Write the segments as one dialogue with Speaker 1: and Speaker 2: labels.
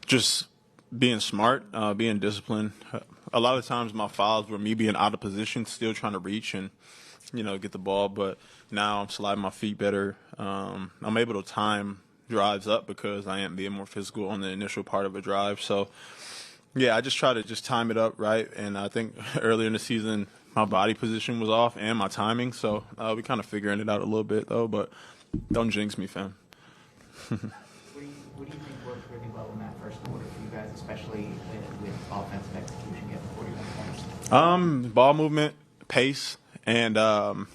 Speaker 1: Just being smart, being disciplined. A lot of times my fouls were me being out of position, still trying to reach and, get the ball. But now I'm sliding my feet better. I'm able to time drives up because I am being more physical on the initial part of a drive. So, yeah, I just try to just time it up right. And I think earlier in the season my body position was off and my timing. So we kind of figuring it out a little bit, though. But don't jinx me, fam.
Speaker 2: What do you think worked really well in that first quarter for you guys, especially with offensive execution getting 41 points?
Speaker 1: Ball movement, pace, and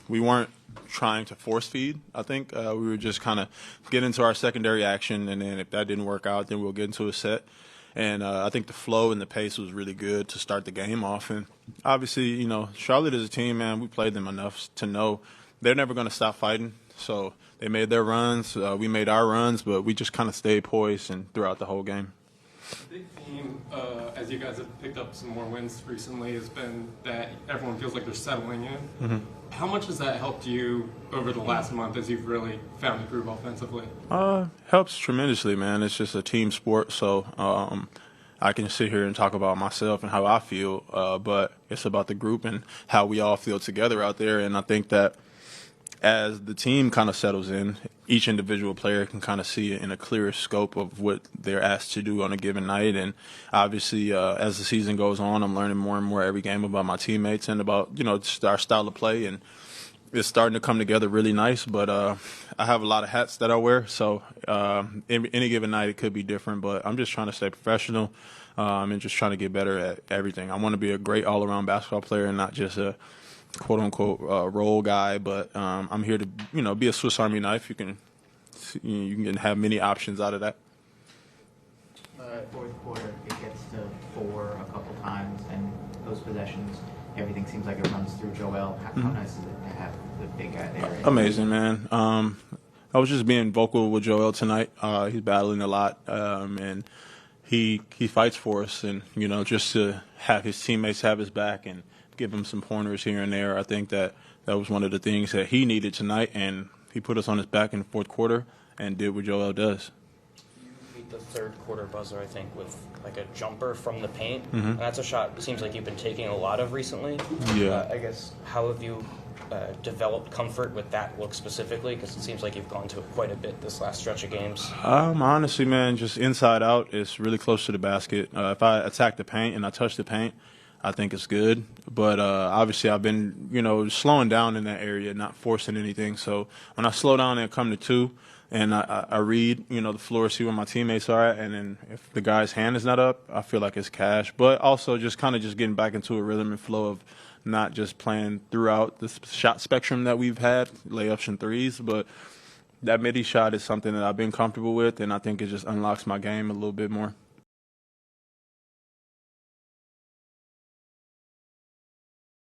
Speaker 1: we weren't trying to force feed. I think we were just kind of get into our secondary action, and then if that didn't work out, then we'll get into a set. And I think the flow and the pace was really good to start the game off. And obviously, Charlotte is a team, man. We played them enough to know they're never going to stop fighting. So they made their runs, we made our runs, but we just kind of stayed poised and throughout the whole game.
Speaker 3: The big theme, as you guys have picked up some more wins recently, has been that everyone feels like they're settling in. Mm-hmm. How much has that helped you over the last month as you've really found a groove offensively?
Speaker 1: Helps tremendously, man. It's just a team sport, so I can sit here and talk about myself and how I feel, but it's about the group and how we all feel together out there. And I think that as the team kind of settles in, each individual player can kind of see it in a clearer scope of what they're asked to do on a given night. And obviously, as the season goes on, I'm learning more and more every game about my teammates and about, just our style of play. And it's starting to come together really nice. But I have a lot of hats that I wear. So any given night, it could be different. But I'm just trying to stay professional and just trying to get better at everything. I want to be a great all-around basketball player and not just a quote-unquote role guy, but I'm here to be a Swiss Army knife. You can have many options out of that.
Speaker 2: Fourth quarter, it gets to 4 a couple times, and those possessions, everything seems like it runs through Joel. How nice is it to have the big guy there?
Speaker 1: Amazing, man. I was just being vocal with Joel tonight. He's battling a lot, and he fights for us, and just to have his teammates have his back and give him some pointers here and there. I think that was one of the things that he needed tonight, and he put us on his back in the fourth quarter and did what Joel does.
Speaker 4: You beat the third quarter buzzer, I think, with like a jumper from the paint.
Speaker 1: Mm-hmm.
Speaker 4: And that's a shot it seems like you've been taking a lot of recently.
Speaker 1: Yeah.
Speaker 4: I guess, how have you developed comfort with that look specifically? Because it seems like you've gone to it quite a bit this last stretch of games.
Speaker 1: Honestly, man, just inside out, it's really close to the basket. If I attack the paint and I touch the paint, I think it's good, but obviously I've been, slowing down in that area, not forcing anything. So when I slow down and come to 2, and I read, the floor, see where my teammates are at, and then if the guy's hand is not up, I feel like it's cash. But also just kind of just getting back into a rhythm and flow of not just playing throughout the shot spectrum that we've had, layups and threes, but that midi shot is something that I've been comfortable with, and I think it just unlocks my game a little bit more.